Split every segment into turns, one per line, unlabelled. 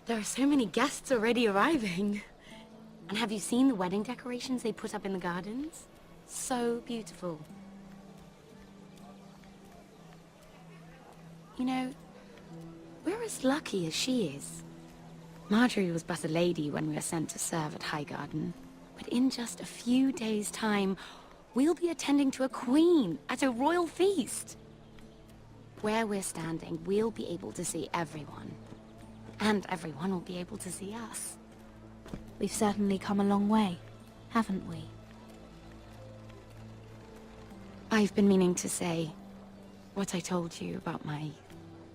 There are so many guests already arriving. And have you seen the wedding decorations they put up in the gardens? So beautiful. You know, we're as lucky as she is. Marjorie was but a lady when we were sent to serve at Highgarden. But in just a few days' time, we'll be attending to a queen at a royal feast. Where we're standing, we'll be able to see everyone. And everyone will be able to see us.
We've certainly come a long way, haven't we?
I've been meaning to say what I told you about my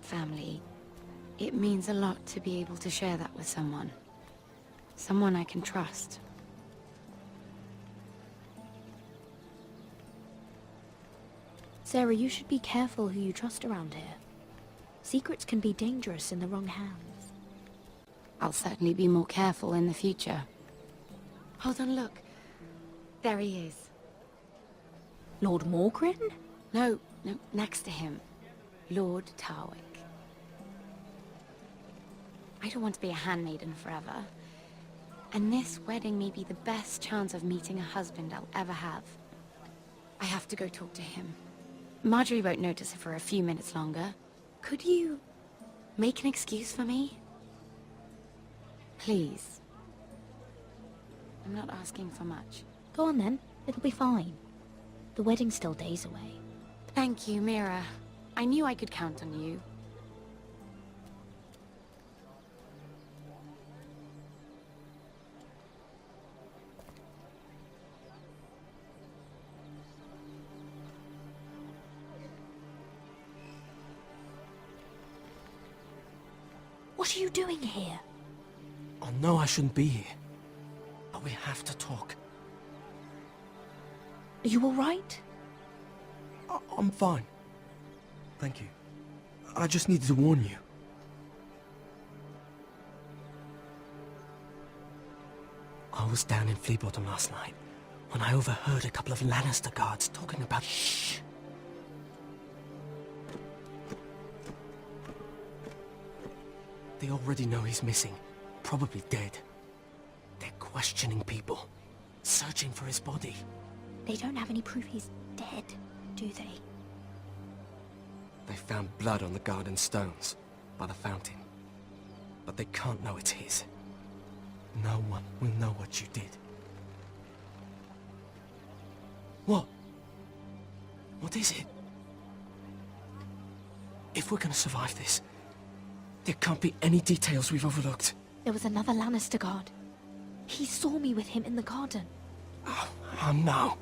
family. It means a lot to be able to share that with someone. Someone I can trust.
Sarah, you should be careful who you trust around here. Secrets can be dangerous in the wrong hands.
I'll certainly be more careful in the future. Hold on, look. There he is.
Lord Morgrin?
No, next to him. Lord Tarwick. I don't want to be a handmaiden forever. And this wedding may be the best chance of meeting a husband I'll ever have. I have to go talk to him. Marjorie won't notice it for a few minutes longer. Could you make an excuse for me? Please. I'm not asking for much.
Go on then, it'll be fine. The wedding's still days away.
Thank you, Mira. I knew I could count on you.
What are you doing here?
I know I shouldn't be here, but we have to talk.
Are you alright?
I'm fine. Thank you. I just needed to warn you. I was down in Fleabottom last night when I overheard a couple of Lannister guards talking about... Shh! They already know he's missing. Probably dead. They're questioning people. Searching for his body.
They don't have any proof he's dead, do they?
They found blood on the garden stones, by the fountain. But they can't know it's his. No one will know what you did. What? What is it? If we're gonna survive this, there can't be any details we've overlooked.
There was another Lannister guard. He saw me with him in the garden.
Oh no.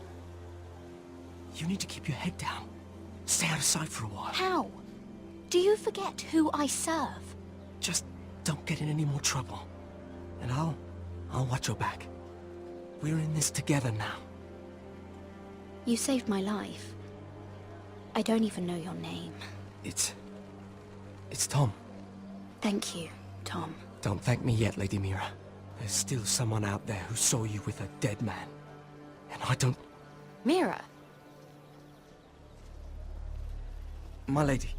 You need to keep your head down. Stay out of sight for a while.
How? Do you forget who I serve?
Just don't get in any more trouble. And I'll watch your back. We're in this together now.
You saved my life. I don't even know your name.
It's Tom.
Thank you, Tom.
Don't thank me yet, Lady Mira. There's still someone out there who saw you with a dead man. And I don't...
Mira!
My lady.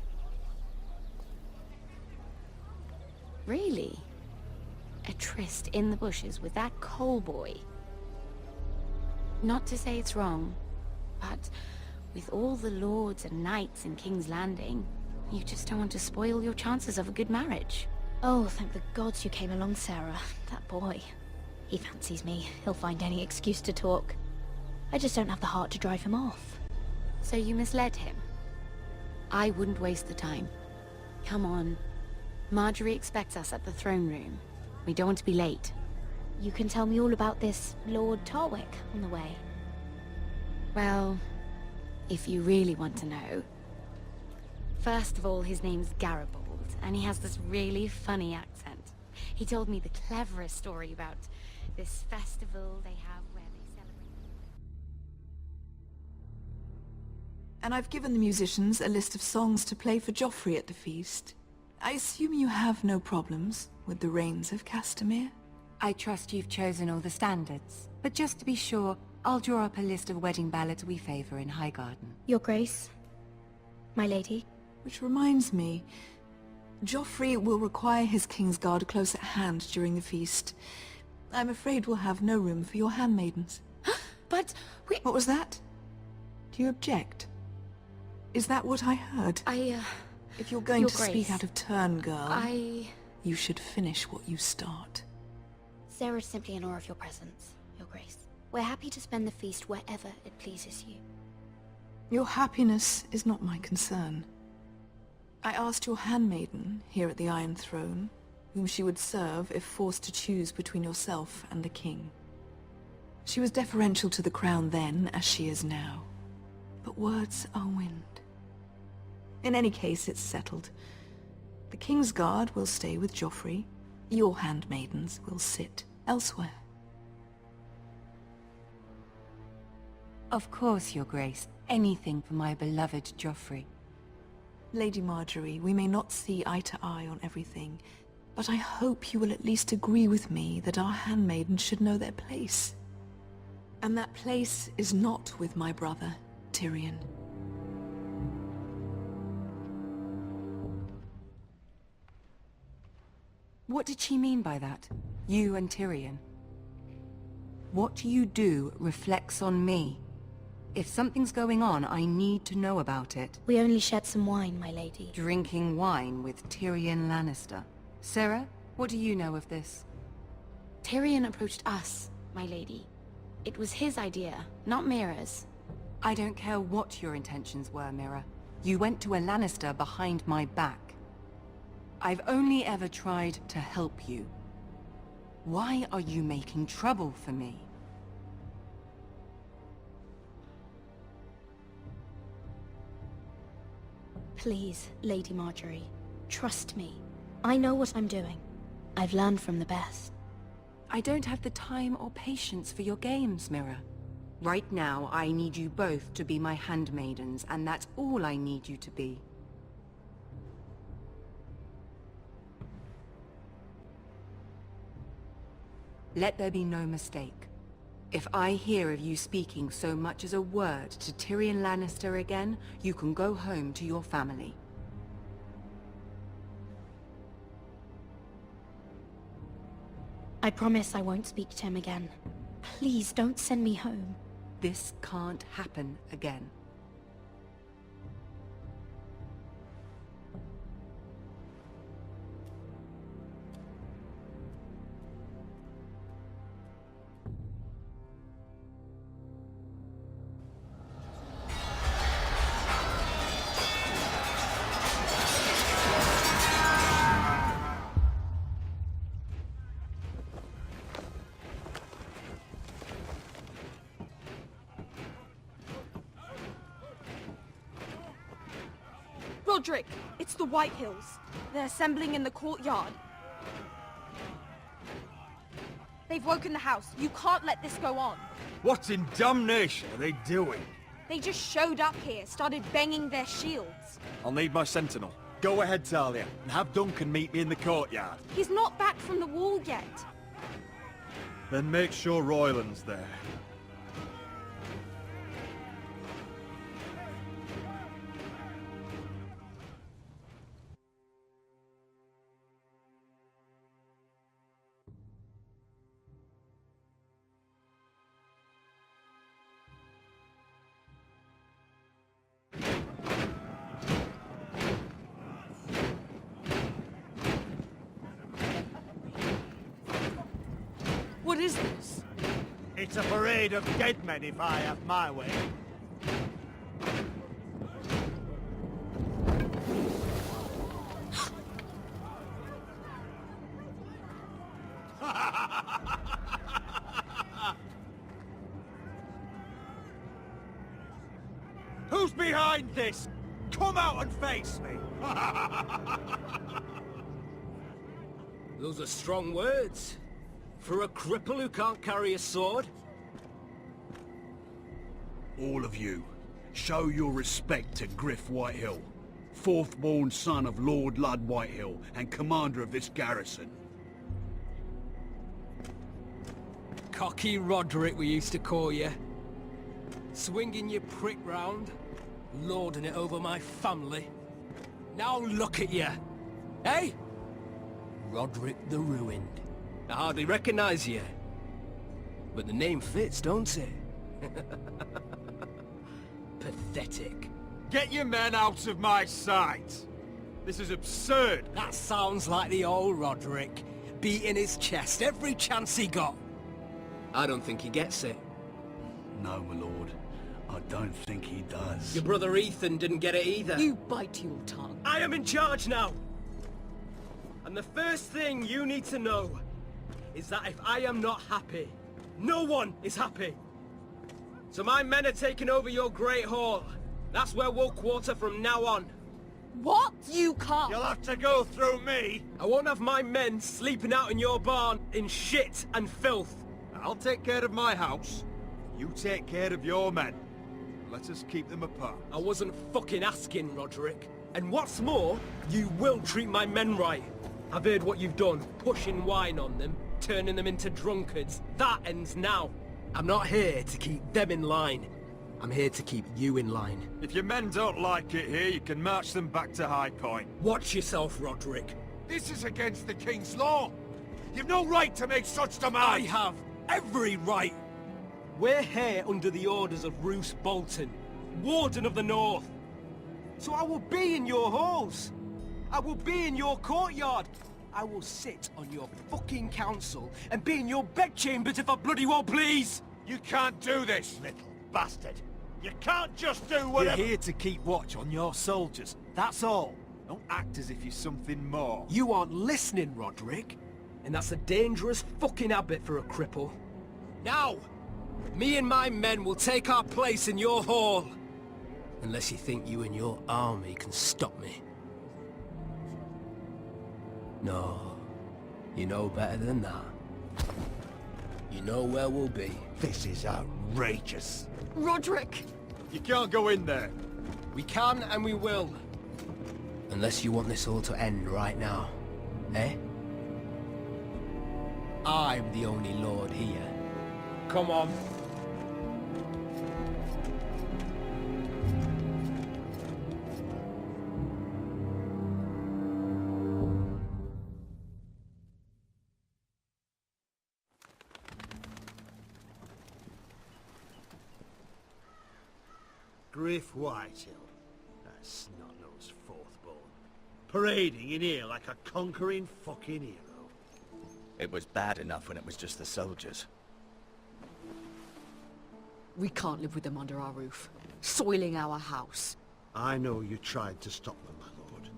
Really? A tryst in the bushes with that Cole boy? Not to say it's wrong, but with all the lords and knights in King's Landing, you just don't want to spoil your chances of a good marriage.
Oh, thank the gods you came along, Sarah. That boy. He fancies me. He'll find any excuse to talk. I just don't have the heart to drive him off.
So you misled him? I wouldn't waste the time. Come on. Marjorie expects us at the throne room. We don't want to be late.
You can tell me all about this Lord Tarwick on the way.
Well, if you really want to know. First of all, his name's Garibald, and he has this really funny accent. He told me the cleverest story about this festival they have where they celebrate...
And I've given the musicians a list of songs to play for Joffrey at the feast. I assume you have no problems with the Rains of Castamere?
I trust you've chosen all the standards, but just to be sure, I'll draw up a list of wedding ballads we favor in Highgarden.
Your Grace, my lady.
Which reminds me, Joffrey will require his Kingsguard close at hand during the feast. I'm afraid we'll have no room for your handmaidens.
But we...
What was that? Do you object? Is that what I heard? If you're going
Your
to
Grace,
speak out of turn, girl, you should finish what you start.
Sarah's simply in awe of your presence, Your Grace. We're happy to spend the feast wherever it pleases you.
Your happiness is not my concern. I asked your handmaiden here at the Iron Throne whom she would serve if forced to choose between yourself and the king. She was deferential to the crown then, as she is now. But words are wind. In any case, it's settled. The Kingsguard will stay with Joffrey. Your handmaidens will sit elsewhere.
Of course, Your Grace. Anything for my beloved Joffrey.
Lady Marjorie, we may not see eye to eye on everything, but I hope you will at least agree with me that our handmaidens should know their place. And that place is not with my brother, Tyrion.
What did she mean by that? You and Tyrion? What you do reflects on me. If something's going on, I need to know about it.
We only shared some wine, my lady.
Drinking wine with Tyrion Lannister. Sarah, what do you know of this?
Tyrion approached us, my lady. It was his idea, not Mira's.
I don't care what your intentions were, Mira. You went to a Lannister behind my back. I've only ever tried to help you. Why are you making trouble for me?
Please, Lady Marjorie, trust me. I know what I'm doing. I've learned from the best.
I don't have the time or patience for your games, Mira. Right now, I need you both to be my handmaidens, and that's all I need you to be. Let there be no mistake. If I hear of you speaking so much as a word to Tyrion Lannister again, you can go home to your family.
I promise I won't speak to him again. Please don't send me home.
This can't happen again.
Roderick, it's the White Hills. They're assembling in the courtyard. They've woken the house. You can't let this go on.
What in damnation are they doing?
They just showed up here, started banging their shields.
I'll need my sentinel. Go ahead, Talia, and have Duncan meet me in the courtyard.
He's not back from the wall yet.
Then make sure Royland's there.
What is this?
It's a parade of dead men if I have my way. Who's behind this? Come out and face me!
Those are strong words. For a cripple who can't carry a sword?
All of you, show your respect to Griff Whitehill, fourth-born son of Lord Ludd Whitehill and commander of this garrison.
Cocky Roderick, we used to call you. Swinging your prick round, lording it over my family. Now look at you. Hey? Roderick the Ruined. I hardly recognize you. But the name fits, don't it? Pathetic.
Get your men out of my sight! This is absurd!
That sounds like the old Roderick, beating his chest every chance he got. I don't think he gets it.
No, my lord. I don't think he does.
Your brother Ethan didn't get it either.
You bite your tongue.
I am in charge now! And the first thing you need to know is that if I am not happy, no one is happy. So my men are taking over your Great Hall. That's where we'll quarter from now on.
What? You can't.
You'll have to go through me!
I won't have my men sleeping out in your barn in shit and filth.
I'll take care of my house. You take care of your men. Let us keep them apart.
I wasn't fucking asking, Roderick. And what's more, you will treat my men right. I've heard what you've done, pushing wine on them, turning them into drunkards. That ends now. I'm not here to keep them in line. I'm here to keep you in line.
If your men don't like it here, you can march them back to High Point.
Watch yourself, Roderick.
This is against the king's law. You've no right to make such
I
demands.
have every right. We're here under the orders of Roose Bolton, Warden of the North. So I will be in your halls. I will be in your courtyard. I will sit on your fucking council and be in your bedchambers if I bloody well please.
You can't do this, little bastard. You can't just do whatever.
You're here to keep watch on your soldiers. That's all. Don't act as if you're something more.
You aren't listening, Roderick. And that's a dangerous fucking habit for a cripple. Now, me and my men will take our place in your hall. Unless you think you and your army can stop me. No, you know better than that. You know where we'll be.
This is outrageous.
Roderick!
You can't go in there.
We can and we will. Unless you want this all to end right now. Eh? I'm the only lord here. Come on.
Griff Whitehill, that snot-nosed fourth-born, parading in here like a conquering fucking hero.
It was bad enough when it was just the soldiers.
We can't live with them under our roof, soiling our house.
I know you tried to stop them, my lord.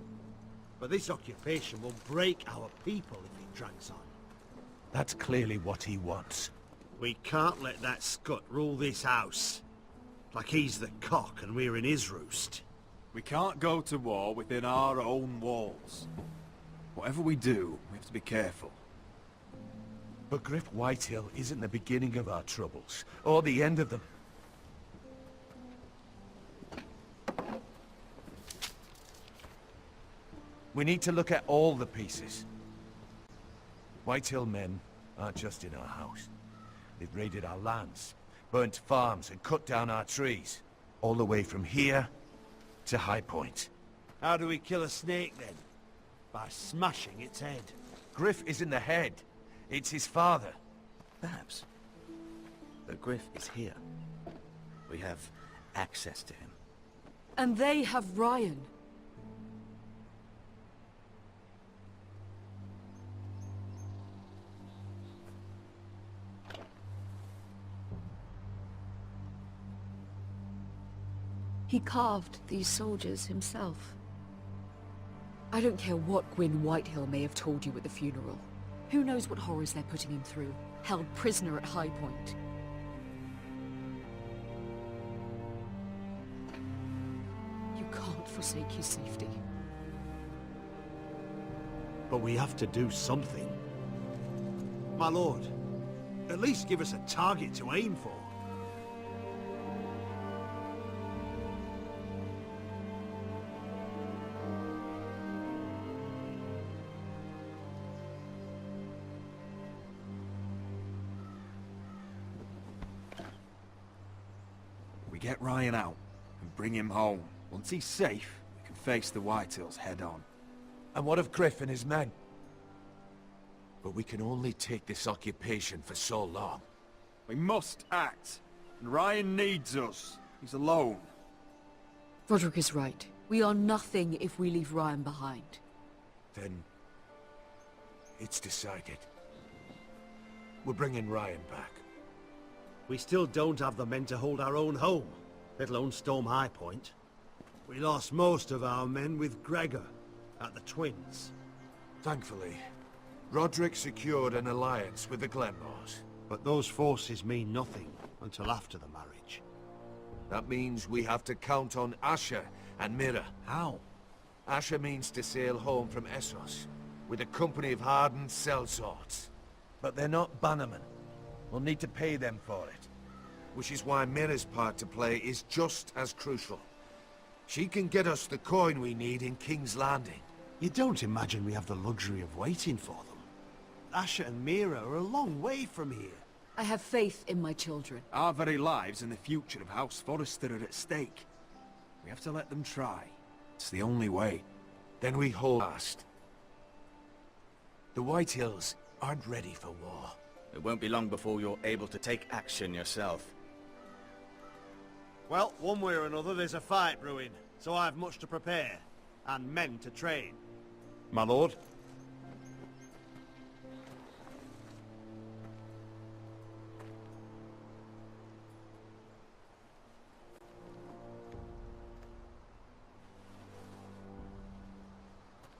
But this occupation will break our people if it drags on.
That's clearly what he wants.
We can't let that scut rule this house. Like he's the cock and we're in his roost.
We can't go to war within our own walls. Whatever we do, we have to be careful.
But Griff Whitehill isn't the beginning of our troubles, or the end of them. We need to look at all the pieces. Whitehill men aren't just in our house. They've raided our lands, burnt farms and cut down our trees. All the way from here to High Point.
How do we kill a snake then? By smashing its head.
Griff isn't the head. It's his father.
Perhaps. But Griff is here. We have access to him.
And they have Ryan. He carved these soldiers himself. I don't care what Gwyn Whitehill may have told you at the funeral. Who knows what horrors they're putting him through, held prisoner at High Point. You can't forsake his safety.
But we have to do something. My lord, at least give us a target to aim for.
We get Ryan out and bring him home. Once he's safe, we can face the Whitehills head on.
And what of Griff and his men? But we can only take this occupation for so long.
We must act. And Ryan needs us. He's alone.
Roderick is right. We are nothing if we leave Ryan behind.
Then... it's decided. We're bringing Ryan back.
We still don't have the men to hold our own home, let alone storm High Point. We lost most of our men with Gregor at the Twins.
Thankfully, Roderick secured an alliance with the Glenmores.
But those forces mean nothing until after the marriage.
That means we have to count on Asher and Mira.
How?
Asher means to sail home from Essos, with a company of hardened sellswords. But they're not bannermen. We'll need to pay them for it. Which is why Mira's part to play is just as crucial. She can get us the coin we need in King's Landing.
You don't imagine we have the luxury of waiting for them? Asher and Mira are a long way from here.
I have faith in my children.
Our very lives and the future of House Forrester are at stake. We have to let them try. It's the only way.
Then we hold fast. The White Hills aren't ready for war.
It won't be long before you're able to take action yourself.
Well, one way or another there's a fight brewing, so I have much to prepare, and men to train.
My lord?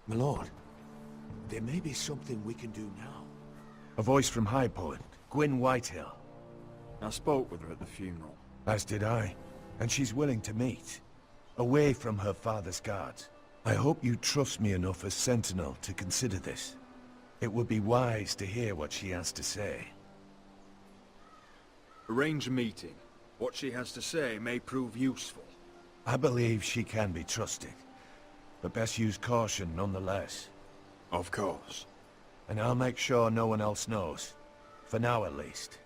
My lord, there may be something we can do now. A voice from High Point, Gwyn Whitehill.
I spoke with her at the funeral.
As did I, and she's willing to meet. Away from her father's guards. I hope you trust me enough as Sentinel to consider this. It would be wise to hear what she has to say.
Arrange a meeting. What she has to say may prove useful.
I believe she can be trusted. But best use caution nonetheless.
Of course.
And I'll make sure no one else knows. For now at least.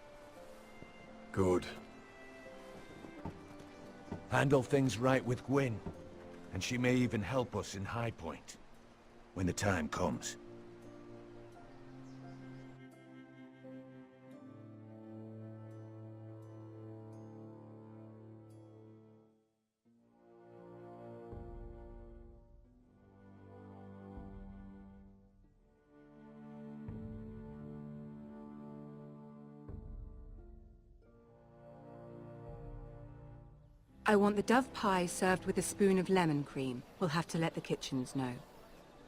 Good.
Handle things right with Gwyn. And she may even help us in High Point. When the time comes.
I want the dove pie served with a spoon of lemon cream. We'll have to let the kitchens know.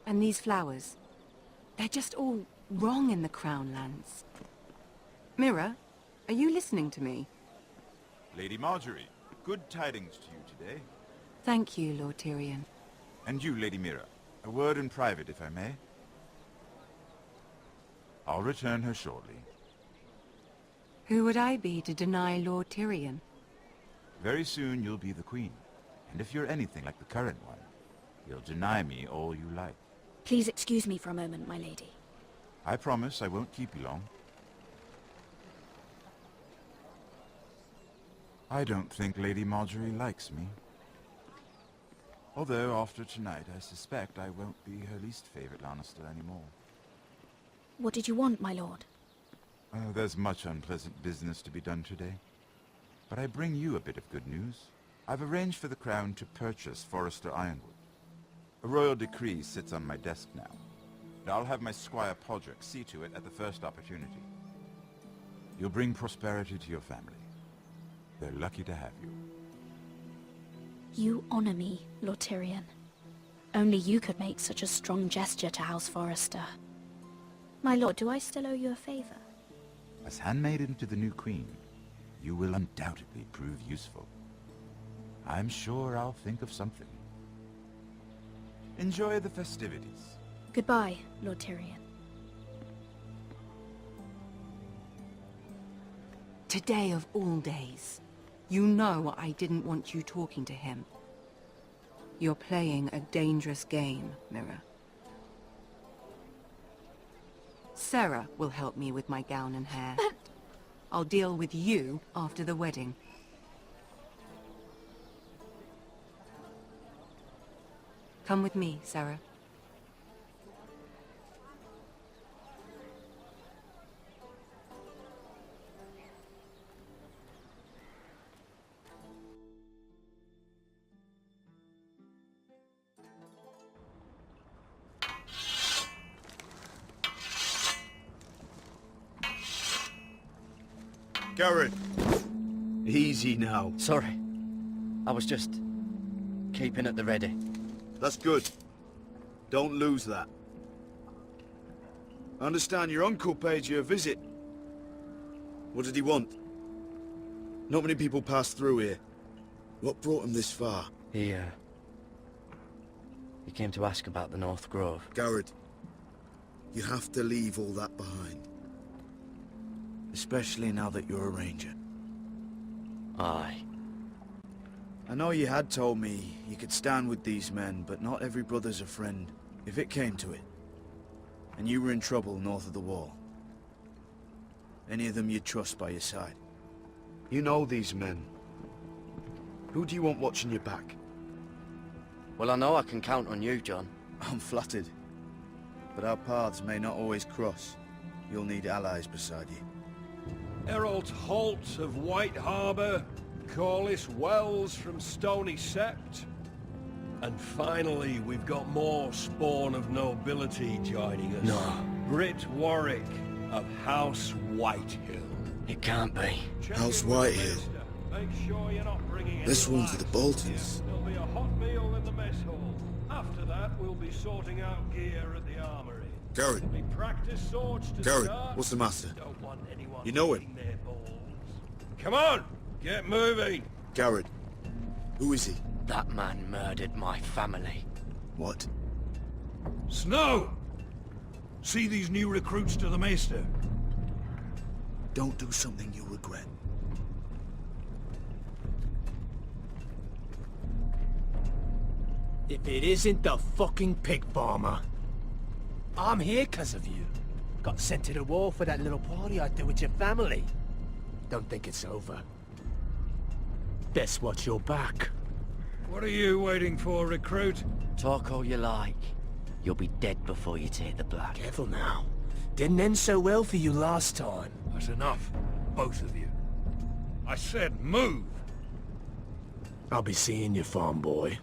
And these flowers. They're just all wrong in the Crown lands. Mira, are you listening to me?
Lady Marjorie, good tidings to you today.
Thank you, Lord Tyrion.
And you, Lady Mira. A word in private, if I may. I'll return her shortly.
Who would I be to deny Lord Tyrion?
Very soon you'll be the queen. And if you're anything like the current one, you'll deny me all you like.
Please excuse me for a moment, my lady.
I promise I won't keep you long. I don't think Lady Marjorie likes me. Although, after tonight, I suspect I won't be her least favorite Lannister anymore.
What did you want, my lord?
There's much unpleasant business to be done today. But I bring you a bit of good news. I've arranged for the Crown to purchase Forrester Ironwood. A royal decree sits on my desk now. And I'll have my squire Podrick see to it at the first opportunity. You'll bring prosperity to your family. They're lucky to have you.
You honor me, Lord Tyrion. Only you could make such a strong gesture to House Forrester. My lord, do I still owe you a favor?
As handmaiden to the new queen, you will undoubtedly prove useful. I'm sure I'll think of something. Enjoy the festivities.
Goodbye, Lord Tyrion.
Today of all days. You know I didn't want you talking to him. You're playing a dangerous game, Mira. Sarah will help me with my gown and hair.
But...
I'll deal with you after the wedding. Come with me, Sarah.
Garrett! Easy now.
Sorry. I was just keeping at the ready.
That's good. Don't lose that. I understand your uncle paid you a visit. What did he want? Not many people pass through here. What brought him this far?
He came to ask about the North Grove.
Garrett, you have to leave all that behind. Especially now that you're a ranger.
Aye.
I know you had told me you could stand with these men, but not every brother's a friend, if it came to it. And you were in trouble north of the wall. Any of them you'd trust by your side. You know these men. Who do you want watching your back?
Well, I know I can count on you, John.
I'm flattered. But our paths may not always cross. You'll need allies beside you.
Herald Holt of White Harbour, Corliss Wells from Stony Sept. And finally, we've got more spawn of nobility joining us.
No.
Britt Warwick of House Whitehill.
It can't be.
House Whitehill?
Make sure you're not bringing
This
any
one's to the Boltons.
There'll be a hot meal in the mess hall. After that, we'll be sorting out gear at the armory.
Garrett.
There'll be practice swords to
Garrett,
start.
what's the matter?
Don't want anyone
You know
eating their balls. Come on, get moving.
Garrett. Who is he?
That man murdered my family.
What?
Snow! See these new recruits to the Maester?
Don't do something you'll regret.
If it isn't the fucking pig farmer. I'm here 'cause of you. Got sent to the war for that little party I did with your family. Don't think it's over. Best watch your back.
What are you waiting for, recruit?
Talk all you like. You'll be dead before you take the blood.
Careful now. Didn't end so well for you last time.
That's enough, both of you. I said move!
I'll be seeing you, farm boy.